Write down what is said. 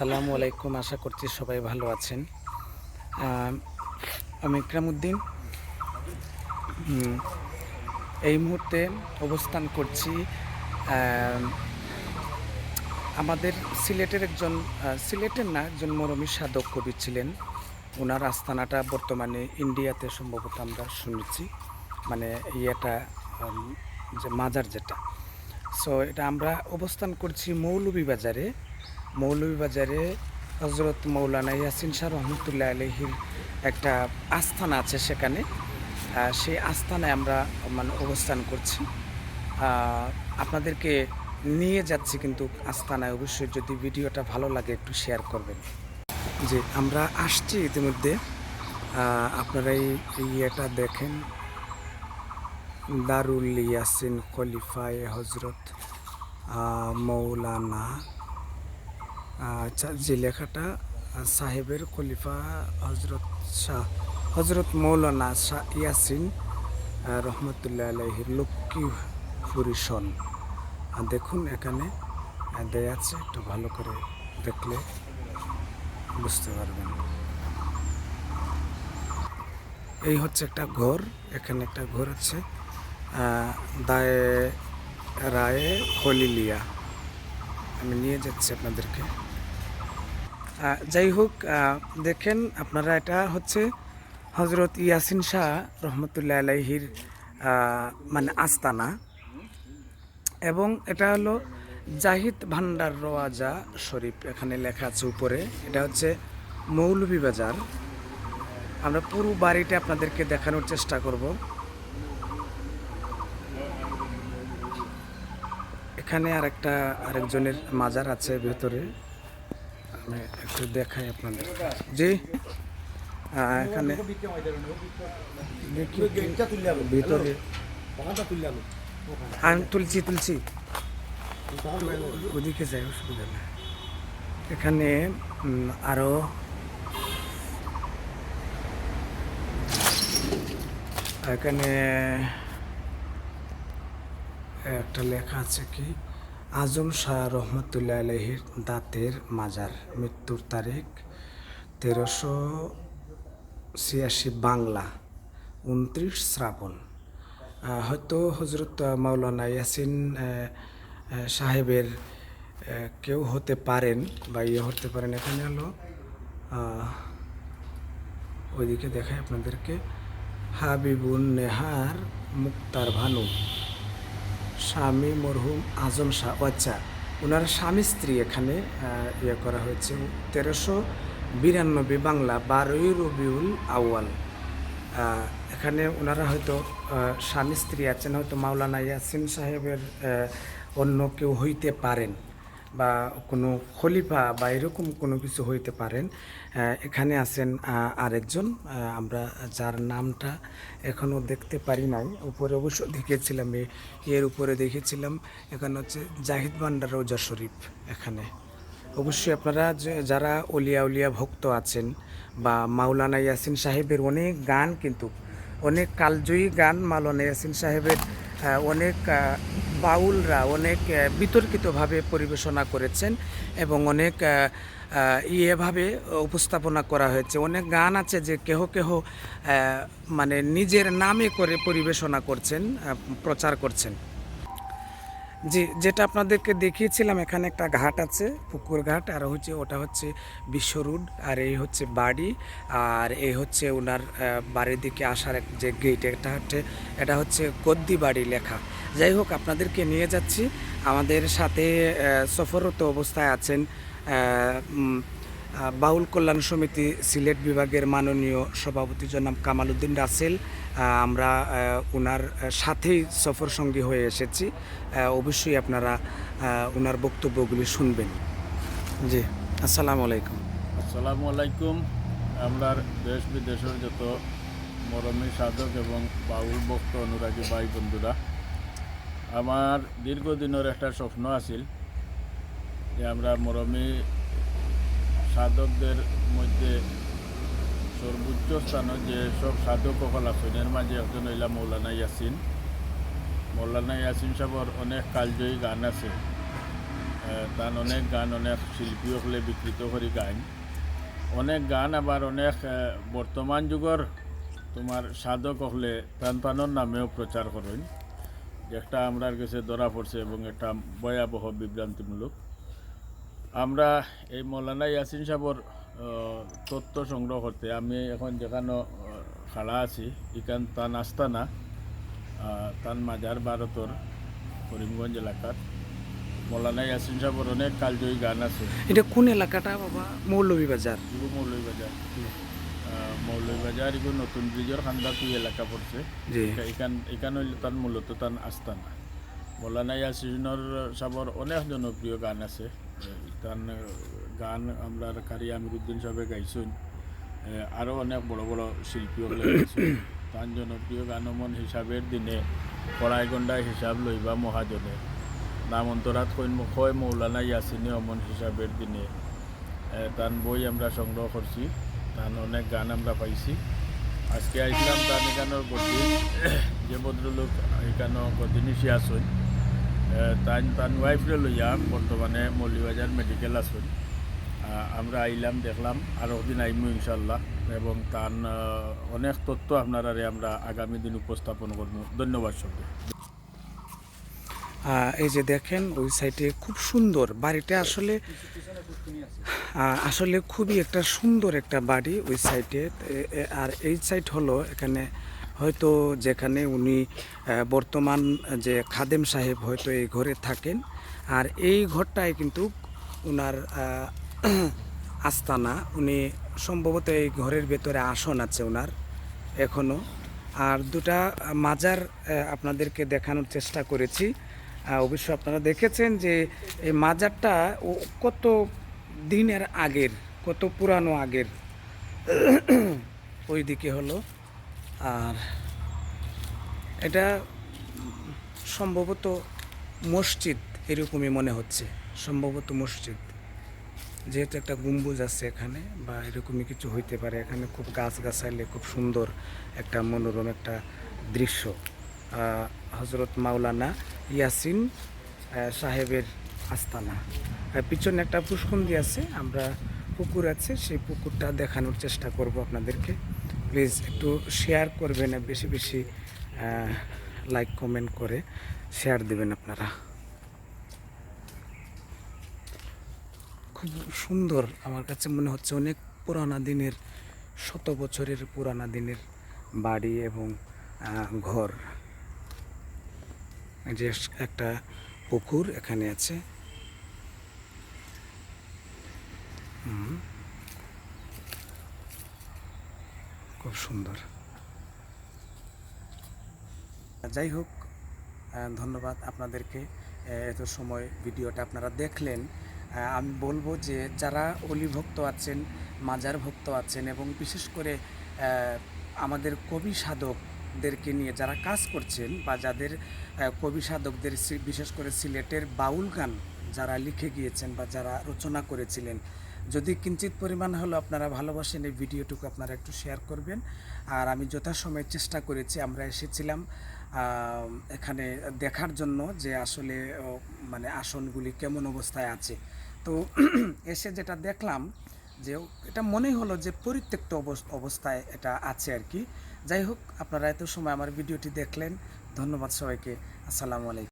আসসালামু আলাইকুম। আশা করছি সবাই ভালো আছেন। আমি ইকরামউদ্দিন এই মুহূর্তে অবস্থান করছি আমাদের সিলেটের একজন মরমী সাধক কবি ছিলেন। ওনার আস্তানাটা বর্তমানে ইন্ডিয়াতে সম্ভবত আমরা শুনেছি, মানে ইয়েটা যে মাজার যেটা। সো এটা আমরা অবস্থান করছি মৌলভীবাজারে হজরত মৌলানা ইয়াসিন শাহ রহমতুল্লাহ আলহির একটা আস্থানা আছে সেখানে। সেই আস্থানায় আমরা অবস্থান করছি, আপনাদেরকে নিয়ে যাচ্ছি কিন্তু আস্থানায়। অবশ্যই যদি ভিডিওটা ভালো লাগে একটু শেয়ার করবেন। যে আমরা আসছি ইতিমধ্যে, আপনারা এই ইয়েটা দেখেন, দারুল ইয়াসিন খলিফায়ে হজরত মৌলানা, যে লেখাটা সাহেবের খলিফা হজরত মৌলানা শাহ ইয়াসিন রহমতুল্লাহ আলাইহির লক্ষ্মীপুরী সন। দেখুন এখানে দেয়া আছে, একটু ভালো করে দেখলে বুঝতে পারবেন। এই হচ্ছে একটা ঘর, এখানে একটা ঘর আছে, দায়ে রায়ে খলিলিয়া। আমি নিয়ে যাচ্ছি আপনাদেরকে। যাই হোক, দেখেন আপনারা, এটা হচ্ছে হজরত ইয়াসিন শাহ রহমতুল্লাহ আলাইহির আস্তানা, এবং এটা হলো জাহিদ ভান্ডার রওয়াজা শরীফ, এখানে লেখা আছে উপরে। এটা হচ্ছে মৌলভীবাজার। আমরা পুরো বাড়িটা আপনাদেরকে দেখানোর চেষ্টা করব। এখানে আরেকজনের মাজার আছে ভেতরে, আমি একটু দেখাই আপনাদের। জি, এখানে ভিতরে আমি তুলছি ওদিকে যাই, অসুবিধা নেই। এখানে আরো এখানে একটা লেখা আছে কি, আজম শাহ রহমতুল্লাহ আলহির দাঁতের মাজার, মৃত্যুর তারিখ 1386 বাংলা, 29 শ্রাবণ। হয়তো হজরত মাওলানা ইয়াসিন সাহেবের কেউ হতে পারেন বা হতে পারেন। এখানে হলো ওইদিকে দেখায় আপনাদেরকে, হাবিবুন নেহার মুক্তার ভানু, স্বামী মরহুম আজম শাহ। আচ্ছা, ওনার স্বামী স্ত্রী এখানে করা হয়েছে। 1392 বাংলা, 12ই রবিউল আউয়াল। এখানে ওনারা হয়তো স্বামী স্ত্রী আছেন, হয়তো মাওলানা ইয়াসিন সাহেবের অন্য কেউ হইতে পারেন, বা কোনো খলিফা বা এরকম কোনো কিছু হইতে পারেন। এখানে আছেন আরেকজন, আমরা যার নামটা এখনও দেখতে পারি নাই। উপরে অবশ্য দেখেছিলাম, এর উপরে দেখেছিলাম। এখানে হচ্ছে জাহিদ ভান্ডার রওজা শরীফ। এখানে অবশ্যই আপনারা যারা উলিয়া ভক্ত আছেন, বা মাওলানা ইয়াসিন সাহেবের অনেক গান, কিন্তু অনেক কালজয়ী গান মাওলানা ইয়াসিন সাহেবের অনেক বাউলরা অনেক বিতর্কিতভাবে পরিবেশনা করেছেন, এবং অনেক ইয়েভাবে উপস্থাপনা করা হয়েছে। অনেক গান আছে যে কেহ নিজের নামে করে পরিবেশনা করছেন, প্রচার করছেন। জি, যেটা আপনাদেরকে দেখিয়েছিলাম, এখানে একটা ঘাট আছে, পুকুর ঘাট, আর ওটা হচ্ছে বিশ্ব রোড, আর এই হচ্ছে বাড়ি, আর এই হচ্ছে ওনার বাড়ির দিকে আসার যে গেট, এটা হচ্ছে গদ্দি বাড়ি লেখা। যাই হোক, আপনাদেরকে নিয়ে যাচ্ছি। আমাদের সাথে সফররত অবস্থায় আছেন বাউল কল্যাণ সমিতি সিলেট বিভাগের মাননীয় সভাপতি জনাব কামাল উদ্দিন রাসেল। আমরা ওনার সাথেই সফর সঙ্গী হয়ে এসেছি। অবশ্যই আপনারা ওনার বক্তব্যগুলি শুনবেন। জি, আসসালামু আলাইকুম। আসসালামু আলাইকুম। আমরা দেশ বিদেশের যত মরমী সাধক এবং বাউল ভক্ত অনুরাগী ভাই বন্ধুরা, আমার দীর্ঘদিনের একটা স্বপ্ন আছিল যে আমরা মরমী সাধকদের মধ্যে সর্বোচ্চ স্থানে যে সব সাধক সকল আছেন, এর মাঝে একজন হইলা মৌলানা ইয়াসিন সাহেবের অনেক কালজয়ী গান আছে। তান অনেক গান অনেক শিল্পী হলে বিকৃত করি গান অনেক গান আবার অনেক বর্তমান যুগর তোমার সাধক হলে তানর নামেও প্রচার করেন যেটা আমরার কাছে ধরা পড়ছে এবং এটা ভয়াবহ বিভ্রান্তিমূলক। আমরা এই মৌলানা ইয়াসিন সাহর তথ্য সংগ্রহ করতে আমি এখন যেখানে খাড়া আছি এখান তান আস্তানা তান মাজার ভারতর করিমগঞ্জ এলাকার মৌলানা ইয়াসিন সাহর অনেক কালজয়ী গান আছে। এটা কোন এলাকাটা বাবা? মৌলভীবাজার। মৌলভীবাজার মৌলভীবাজার এগুলো নতুন ব্রিজের খান্দাকুই এলাকা পড়ছে। এখান হইল তার মূলত তার আস্তানা। মৌলানা ইয়াসিনের সাহর অনেক জনপ্রিয় গান আছে। তার গান আমরা কারি আমিরুদ্দিন সাহেবে গাইছেন, আরও অনেক বড় বড় শিল্পীগুলো গাইছেন। তার জনপ্রিয় গান মন হিসাবের দিনে কড়াই গন্ডায় হিসাব লইবা মহাজনে নাম অন্তরাত কয় মৌলানা ইয়াসিনে অমন হিসাবের দিনে। তার বই আমরা সংগ্রহ করছি, তার অনেক গান আমরা পাইছি। আজকে আইসলাম তার এখানোর গতি যে ভদ্রলোক এখানো গতিনিশি আসুন তার ওয়াইফরে লইয়া বর্তমানে মৌলভীবাজার মেডিকেল আসুন। আমরা আইলাম দেখলাম আরও দিন আইমু ইনশাল্লাহ এবং তার অনেক তথ্য আপনারা আমরা আগামী দিন উপস্থাপন করব। ধন্যবাদ সবাই। এই যে দেখেন ওই সাইডে খুব সুন্দর বাড়িটা, আসলে আসলে খুবই একটা সুন্দর একটা বাড়ি ওই সাইডে। আর এই সাইড হলো এখানে হয়তো যেখানে উনি বর্তমান যে খাদেম সাহেব হয়তো এই ঘরে থাকেন। আর এই ঘরটায় কিন্তু ওনার আস্তানা, উনি সম্ভবত এই ঘরের ভেতরে আসন আছে ওনার এখনও। আর দুটা মাজার আপনাদেরকে দেখানোর চেষ্টা করেছি। অবশ্য আপনারা দেখেছেন যে এই মাজারটা কত দিনের আগের, কত পুরানো আগের ওই দিকে হলো। আর এটা সম্ভবত মসজিদ এরকমই মনে হচ্ছে, সম্ভবত মসজিদ, যেহেতু একটা গম্বুজ আছে এখানে বা এরকমই কিছু হইতে পারে। এখানে খুব গাছগাছালি, খুব সুন্দর একটা মনোরম একটা দৃশ্য। হজরত মাওলানা ইয়াসিন সাহেবের আস্তানা। পিছনে একটা পুষ্কুন্দি আছে, আমরা পুকুর আছে, সেই পুকুরটা দেখানোর চেষ্টা করব আপনাদেরকে। প্লিজ একটু শেয়ার করবেন, বেশি বেশি লাইক কমেন্ট করে শেয়ার দেবেন আপনারা। খুব সুন্দর, আমার কাছে মনে হচ্ছে অনেক পুরানা দিনের, শত বছরের পুরানা দিনের বাড়ি এবং ঘর। যে একটা পুকুর এখানে আছে। খুব সুন্দর। যাই হোক, ধন্যবাদ আপনাদেরকে এত সময় ভিডিওটা আপনারা দেখলেন। আমি বলবো যে যারা অলি ভক্ত আছেন, মাজার ভক্ত আছেন এবং বিশেষ করে আমাদের কবি সাধকদেরকে নিয়ে যারা কাজ করছেন বা যাদের কবি সাধকদের বিশেষ করে সিলেটের বাউল গান যারা লিখে গিয়েছেন বা যারা রচনা করেছিলেন, যদি কিঞ্চিত পরিমাণ হলো আপনারা ভালোবাসেন এই ভিডিওটুকু আপনারা একটু শেয়ার করবেন। আর আমি যথাসময়ে চেষ্টা করেছি, আমরা এসেছিলাম এখানে দেখার জন্য যে আসলে মানে আসনগুলি কেমন অবস্থায় আছে। তো এসে যেটা দেখলাম যে এটা মনে হলো যে পরিত্যক্ত অবস্থায় এটা আছে আর কি। যাই হোক, আপনারা এত সময় আমার ভিডিওটি দেখলেন, ধন্যবাদ সবাইকে। আসসালামু আলাইকুম।